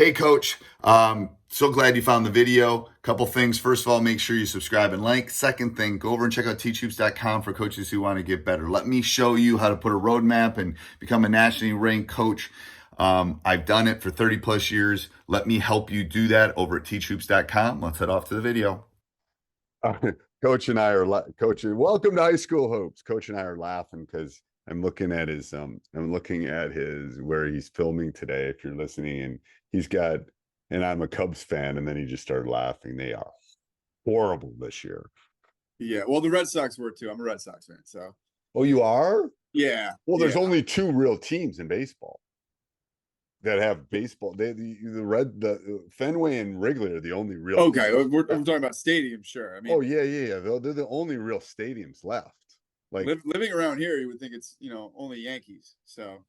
Hey, Coach. So glad you found the video. Couple things. First of all, make sure you subscribe and like. Second thing, go over and check out teachhoops.com for coaches who want to get better. Let me show you how to put a roadmap and become a nationally ranked coach. I've done it for 30 plus years. Let me help you do that over at teachhoops.com. Let's head off to the video. Uh, Coach and I are Coach. Welcome to High School Hopes. Coach and I are laughing because I'm looking at his where he's filming today. If you're listening, and he's got, and I'm a Cubs fan, and then he just started laughing. They are horrible this year. Yeah, well, the Red Sox were too. I'm a Red Sox fan, so Oh, you are? yeah. Well, there's yeah. only two real teams in baseball that have baseball. The Fenway and Wrigley are the only real. Okay, we're talking about stadiums, sure. I mean, Oh yeah. They're the only real stadiums left. Like living around here, you would think it's only Yankees. So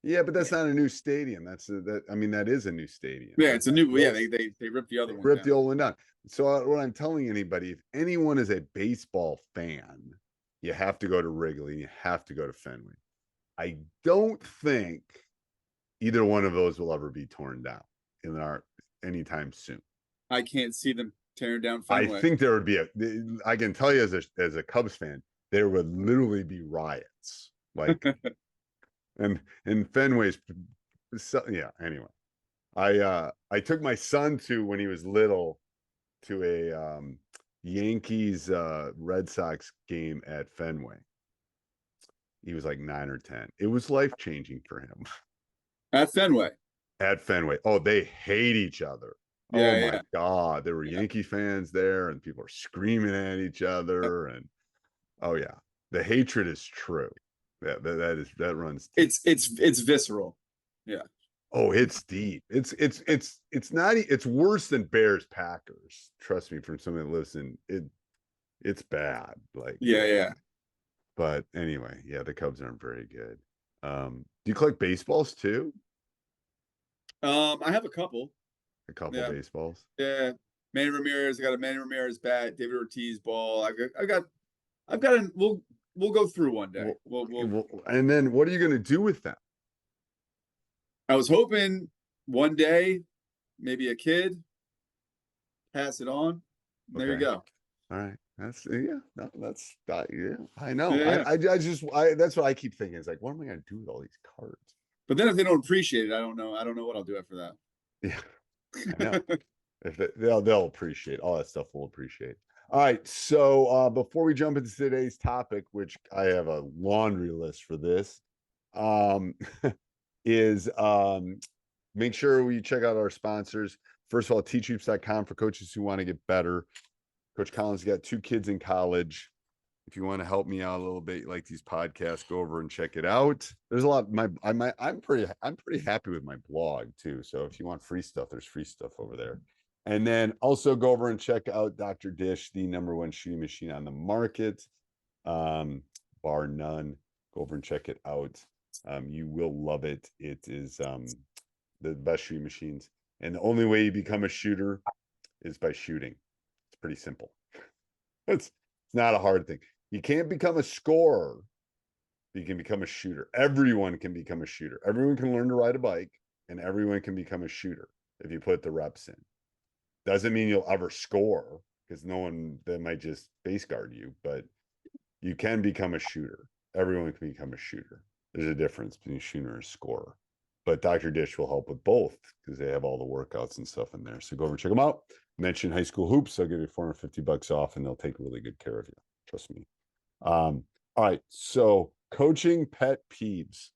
yeah, but that's not a new stadium. That is a new stadium. yeah, it's a new. Yeah, they ripped the other one. Ripped the old one down. So what I'm telling anybody, if anyone is a baseball fan, you have to go to Wrigley and you have to go to Fenway. I don't think either one of those will ever be torn down anytime soon. I can't see them tearing down Fenway. I think there would be I can tell you as a Cubs fan, there would literally be riots. Like and Fenway's yeah, anyway. I took my son when he was little to a Yankees Red Sox game at Fenway. He was like 9 or 10. It was life-changing for him. At Fenway. At Fenway. Oh, they hate each other. Yeah, my God. There were Yankee fans there and people are screaming at each other. And oh yeah. The hatred is true. That runs deep. It's visceral. Yeah. Oh, it's deep. It's not. It's worse than Bears Packers. Trust me, from somebody that lives in it. It's bad. Like yeah. But anyway, yeah, the Cubs aren't very good. Do you collect baseballs too? I have a couple. A couple baseballs. Yeah, Manny Ramirez. I got a Manny Ramirez bat. David Ortiz ball. I've got. We'll go through one day. We'll and then what are you going to do with them? I was hoping one day, maybe a kid, pass it on. There you go. All right. That's yeah. I know. Yeah. I that's what I keep thinking. It's like, what am I going to do with all these cards? But then if they don't appreciate it, I don't know what I'll do after that. Yeah, I know. If they'll appreciate all that stuff. We'll appreciate. All right. So before we jump into today's topic, which I have a laundry list for this, is make sure we check out our sponsors. First of all, teachhoops.com for coaches who want to get better. Coach Collins got 2 kids in college. If you want to help me out a little bit, like these podcasts, go over and check it out. There's a lot. I'm pretty happy with my blog too. So if you want free stuff, there's free stuff over there. And then also go over and check out Dr. Dish, the #1 shooting machine on the market, bar none. Go over and check it out. You will love it. It is the best shooting machines. And the only way you become a shooter is by shooting. It's pretty simple. It's not a hard thing. You can't become a scorer, but you can become a shooter. Everyone can become a shooter. Everyone can learn to ride a bike, and everyone can become a shooter if you put the reps in. Doesn't mean you'll ever score, because that might just base guard you, but you can become a shooter. Everyone can become a shooter. There's a difference between shooter and scorer. But Dr. Dish will help with both because they have all the workouts and stuff in there. So go over and check them out. Mention High School Hoops. They'll give you $450 off and they'll take really good care of you. Trust me. All right. So coaching pet peeves.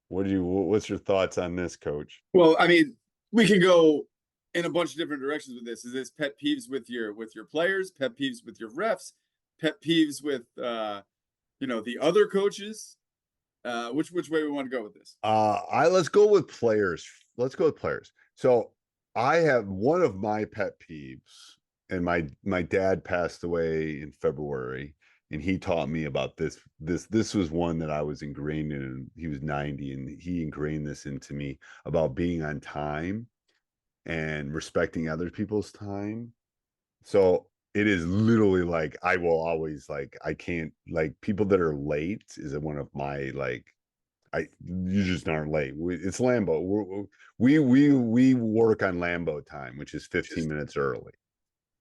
What's your thoughts on this, Coach? Well, I mean, we can go in a bunch of different directions with this. Is this pet peeves with your players, pet peeves with your refs, pet peeves with the other coaches? Which way we want to go with this? Let's go with players. So I have one of my pet peeves, and my dad passed away in February, and he taught me about this. This was one that I was ingrained in. He was 90, and he ingrained this into me about being on time and respecting other people's time. So it is literally like I will always I can't people that are late is one of my You just aren't late. It's Lambo. We work on Lambo time, which is 15 minutes early.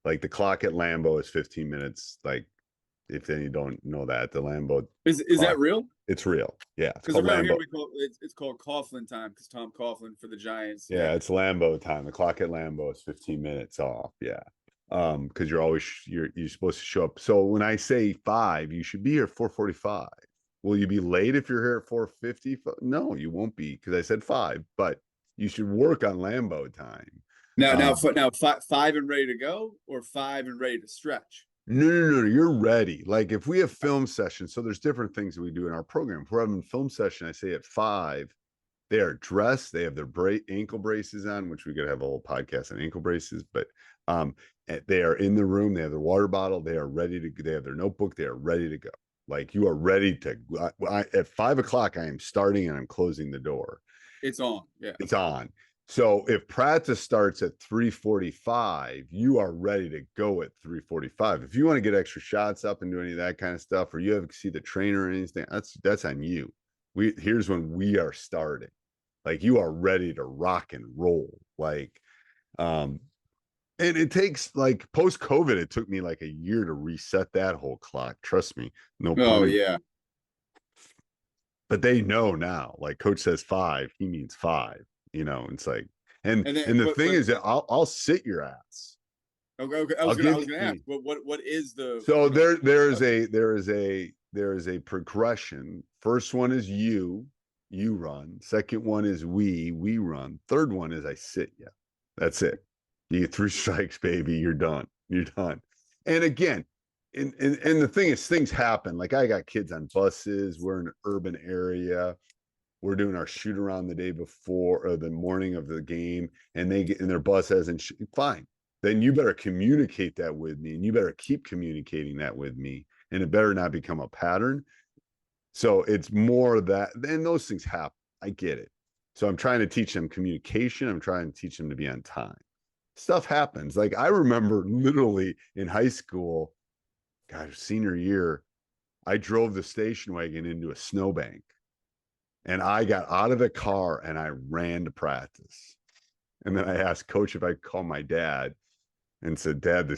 Like the clock at Lambo is 15 minutes. Like if then you don't know that, the Lambo is clock, that real? it's real. Yeah, it's Because called around here Lambo. we call it's called Coughlin time because Tom Coughlin for the Giants. Yeah, it's Lambo time. The clock at Lambo is 15 minutes off. Yeah. Because you're supposed to show up. So when I say 5, you should be here at 4:45. Will you be late if you're here at 4:50? No, you won't be because I said 5, but you should work on Lambo time. Now, five and ready to go, or 5 and ready to stretch. No, you're ready. Like if we have film sessions, so there's different things that we do in our program. If we're having film session, I say at 5, they are dressed, they have their ankle braces on, which we could have a whole podcast on ankle braces, but they are in the room, they have their water bottle, they are ready to, they have their notebook, they are ready to go. Like you are ready to, at 5 o'clock, I am starting and I'm closing the door. It's on. Yeah. It's on. So if practice starts at 3:45, you are ready to go at 3:45. If you want to get extra shots up and do any of that kind of stuff, or you have to see the trainer or anything, that's on you. Here's when we are starting. Like you are ready to rock and roll. Like, and it takes like post-COVID, it took me like a year to reset that whole clock. Trust me. No pun. Oh yeah. But they know now. Like coach says 5, he means 5. You know, it's like, and the thing is that I'll sit your ass. Okay. I was gonna ask what is the so there is a progression. First one is you run. Second one is we run. Third one is I sit you. That's it. You get 3 strikes, baby. You're done. You're done. And again, and the thing is, things happen. Like I got kids on buses. We're in an urban area. We're doing our shoot around the day before or the morning of the game, and they get in their bus hasn't. Fine, then you better communicate that with me, and you better keep communicating that with me, and it better not become a pattern. So it's more that, and those things happen. I get it. So I'm trying to teach them communication. I'm trying to teach them to be on time. Stuff happens. Like I remember literally in high school, gosh, senior year, I drove the station wagon into a snowbank. And I got out of the car and I ran to practice. And then I asked coach if I could call my dad and said, Dad,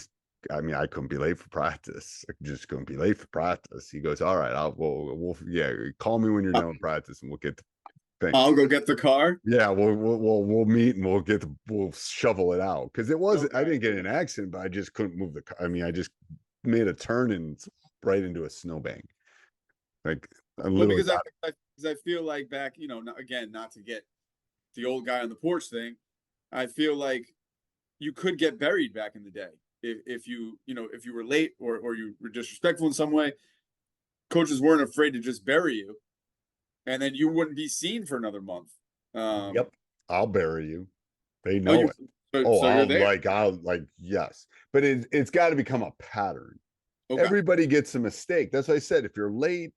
I couldn't be late for practice. I just couldn't be late for practice. He goes, all right, we'll call me when you're done with practice and we'll get the thing. I'll go get the car. Yeah, we'll meet and we'll shovel it out. Cause it wasn't, I didn't get in an accident, but I just couldn't move the car. I mean, I just made a turn and right into a snowbank. Like, because I feel like back, not to get the old guy on the porch thing, I feel like you could get buried back in the day if you were late or you were disrespectful in some way. Coaches weren't afraid to just bury you, and then you wouldn't be seen for another month. Yep, I'll bury you. They know it. Yes, but it's got to become a pattern. Okay. Everybody gets a mistake. That's why I said if you're late.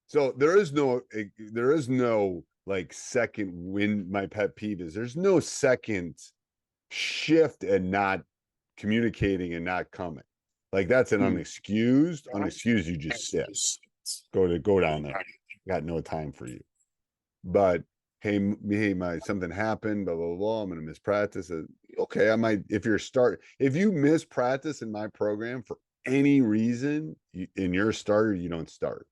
So there is no like second win. My pet peeve is there's no second shift and not communicating and not coming. Like that's an unexcused. You just sit. Go down there. Got no time for you. But hey, something happened. Blah blah blah. I'm gonna miss practice. Okay, I might. If you miss practice in my program for any reason, in your starter, you don't start.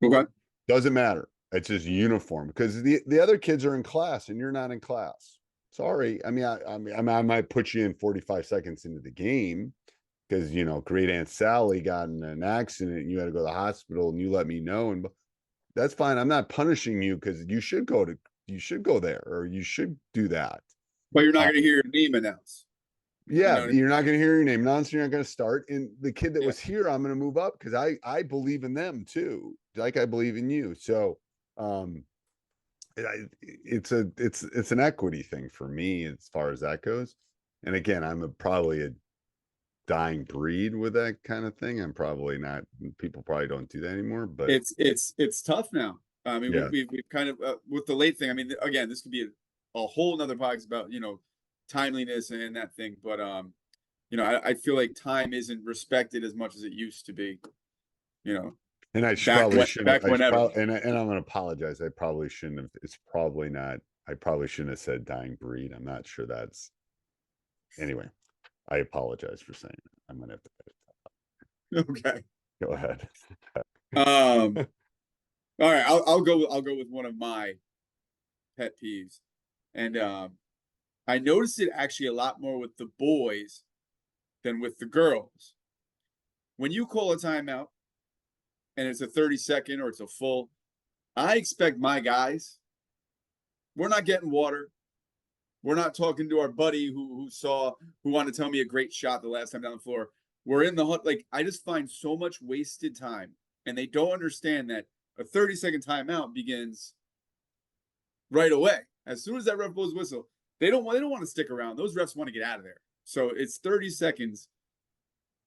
Okay. Doesn't matter. It's just uniform because the other kids are in class and you're not in class. Sorry. I mean, I might put you in 45 seconds into the game because, great Aunt Sally got in an accident and you had to go to the hospital and you let me know. And that's fine. I'm not punishing you because you should go there or you should do that. But you're not going to hear your name announced. Yeah, you're not going to hear your name announced. You're not going to start. And the kid that was here, I'm going to move up because I believe in them too. Like I believe in you. So it's an equity thing for me as far as that goes. And again, I'm probably a dying breed with that kind of thing. I'm probably not. People probably don't do that anymore. But it's tough now. I mean, we've kind of with the late thing. I mean, again, this could be a whole nother podcast about timeliness and that thing. But I feel like time isn't respected as much as it used to be. And I back probably shouldn't back have, whenever. and I'm going to apologize. I probably shouldn't have. It's probably not. I probably shouldn't have said dying breed. I'm not sure that's. Anyway, I apologize for saying that. I'm going to have to Okay. go ahead. All right, I'll go with one of my pet peeves. And I noticed it actually a lot more with the boys than with the girls. When you call a timeout and it's a 30-second or it's a full, I expect my guys, we're not getting water. We're not talking to our buddy who wanted to tell me a great shot the last time down the floor. We're in the hunt. Like, I just find so much wasted time, and they don't understand that a 30-second timeout begins right away. As soon as that ref blows whistle, they don't want to stick around. Those refs want to get out of there. So it's 30 seconds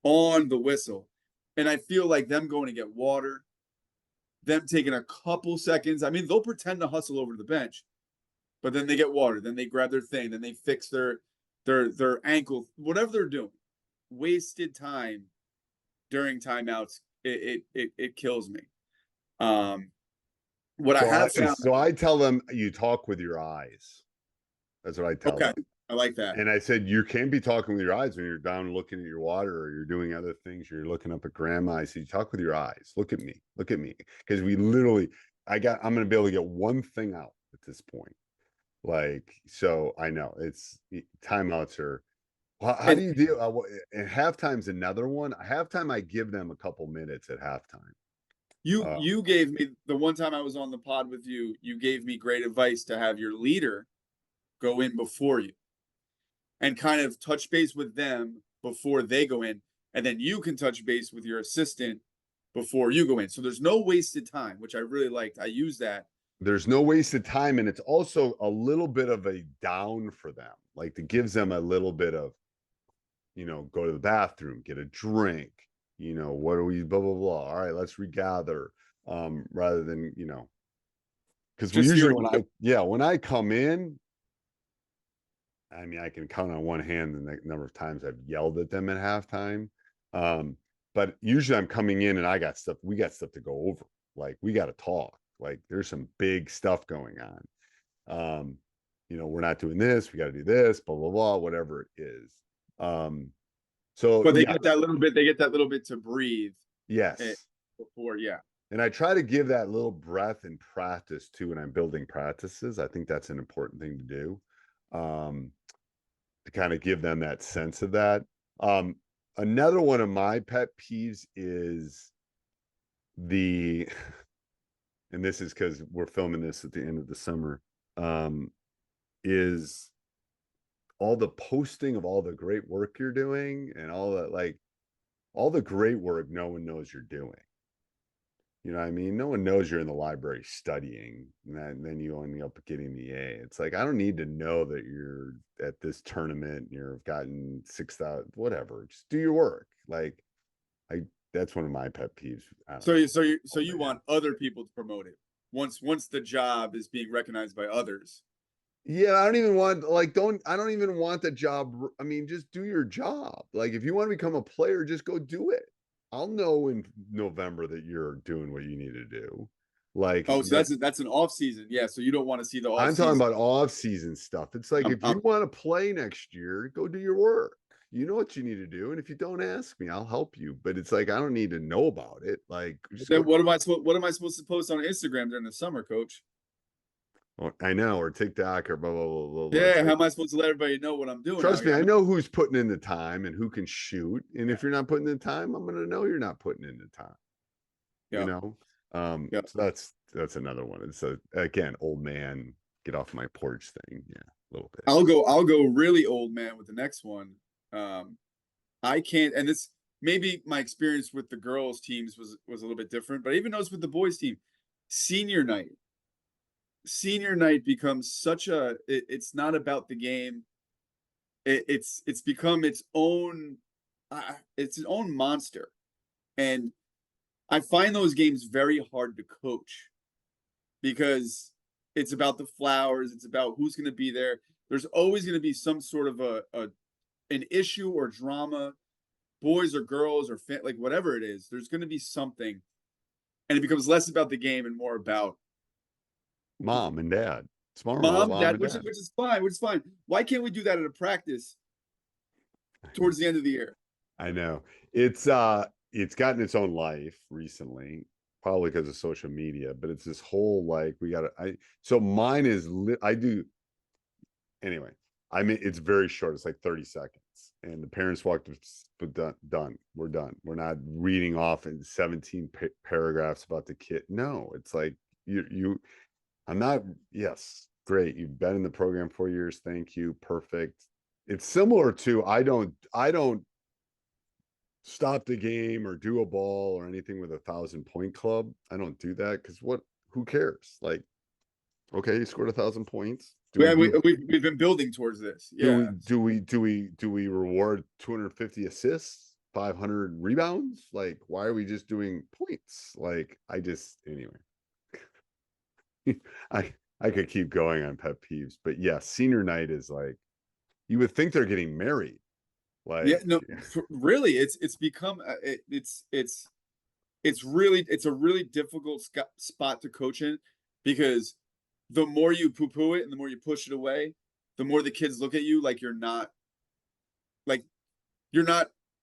on the whistle. And I feel like them going to get water, them taking a couple seconds. I mean, they'll pretend to hustle over to the bench, but then they get water, then they grab their thing, then they fix their ankle, whatever they're doing. Wasted time during timeouts. It kills me. What I have found. So I tell them you talk with your eyes. That's what I tell them. I like that. And I said, you can't be talking with your eyes when you're down looking at your water or you're doing other things. You're looking up at grandma. I said, you talk with your eyes. Look at me. Look at me. Because we literally, I'm going to be able to get one thing out at this point. Like, so I know it's timeouts are, how do you deal? And halftime's another one. Halftime, I give them a couple minutes at halftime. You gave me, the one time I was on the pod with you, you gave me great advice to have your leader go in before you and kind of touch base with them before they go in. And then you can touch base with your assistant before you go in. So there's no wasted time, which I really liked. I use that. There's no wasted time. And it's also a little bit of a down for them. Like, it gives them a little bit of, go to the bathroom, get a drink, what are we, blah, blah, blah. All right, let's regather. Rather than, because we usually, when I come in, I mean, I can count on one hand the number of times I've yelled at them at halftime. But usually I'm coming in and we got stuff to go over. Like, we got to talk. Like, there's some big stuff going on. We're not doing this. We got to do this, blah, blah, blah, whatever it is. But they get that little bit to breathe. Yes. Before, yeah. And I try to give that little breath in practice too when I'm building practices. I think that's an important thing to do. To kind of give them that sense of that. Another one of my pet peeves is and this is because we're filming this at the end of the summer, is all the posting of all the great work you're doing and all the great work no one knows you're doing. You know what I mean? No one knows you're in the library studying, and then you end up getting the A. It's like, I don't need to know that you're at this tournament and you've gotten 6,000, whatever. Just do your work. Like, that's one of my pet peeves. So you want other people to promote it once the job is being recognized by others. Yeah, I don't even want I don't even want the job. I mean, just do your job. Like, if you want to become a player, just go do it. I'll know in November that you're doing what you need to do. Like, so that's an off season. Yeah. So you don't want to see the off I'm talking about off season stuff. It's like, if you want to play next year, go do your work. You know what you need to do. And if you don't ask me, I'll help you. But it's like, I don't need to know about it. Like, then what am I supposed to post on Instagram during the summer, coach? I know, or TikTok or blah, blah, blah, blah. Yeah, how am I supposed to let everybody know what I'm doing? Trust me, I know who's putting in the time and who can shoot. And if you're not putting in the time, I'm going to know you're not putting in the time. Yeah. So that's another one. It's again, old man, get off my porch thing. Yeah, a little bit. I'll go really old man with the next one. I can't, and this maybe my experience with the girls teams was a little bit different, but I even noticed with the boys team, senior night becomes such it's not about the game. It's become its own monster. And I find those games very hard to coach because it's about the flowers. It's about who's going to be there. There's always going to be some sort of an issue or drama, boys or girls or like whatever it is. There's going to be something. and it becomes less about the game and more about Mom and dad. Smart mom, mom dad, and which dad. is fine, which is fine. Why can't we do that at a practice towards the end of the year? I know. It's gotten its own life recently, probably because of social media, but it's this whole like so mine is I do anyway. I mean, it's very short. It's like 30 seconds. And the parents walked, but done. We're done. We're not reading off in 17 paragraphs about the kid. No, it's like I'm not, yes, great. You've been in the program 4 years. Thank you. Perfect. It's similar to, I don't stop the game or do a ball or anything with 1,000-point club. I don't do that because who cares? Like, okay, you scored 1,000 points. We've been building towards this. Yeah. Do we reward 250 assists, 500 rebounds? Like, why are we just doing points? Like, anyway. I could keep going on pet peeves, but yeah, senior night is like, you would think they're getting married. Like, Yeah, no, really, it's become it's a really difficult spot to coach in, because the more you poo-poo it and the more you push it away, the more the kids look at you like you're not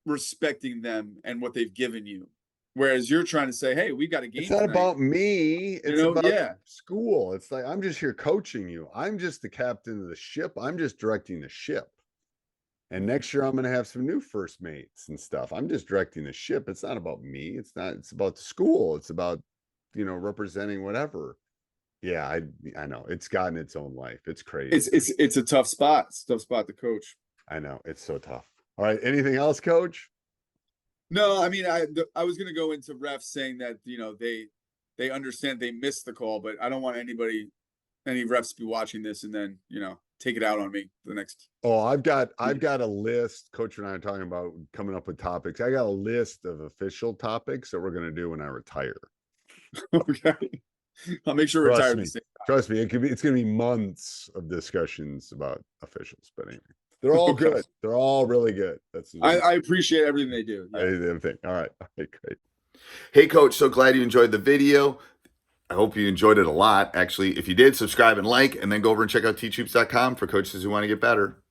respecting them and what they've given you. Whereas you're trying to say, hey, we got a game it's not tonight. about me. It's about yeah. school. It's like, I'm just here coaching you. I'm just the captain of the ship. I'm just directing the ship. And next year I'm going to have some new first mates and stuff. I'm just directing the ship. It's not about me. It's about the school. It's about, representing whatever. Yeah, I know. It's gotten its own life. It's crazy. It's a tough spot. It's a tough spot to coach. I know. It's so tough. All right. Anything else, Coach? No, I mean, I was going to go into refs saying that, they understand they missed the call, but I don't want any refs to be watching this and then, take it out on me the next. Oh, I've got a list. Coach and I are talking about coming up with topics. I got a list of official topics that we're going to do when I retire. Okay. I'll make sure Trust retire me. the same. Trust me. It's going to be months of discussions about officials, but anyway, they're all Okay. good. They're all really good. That's I appreciate everything they do. Yeah. everything. All right. Great. Hey, Coach, so glad you enjoyed the video. I hope you enjoyed it a lot. Actually, if you did, subscribe and like, and then go over and check out teachhoops.com for coaches who want to get better.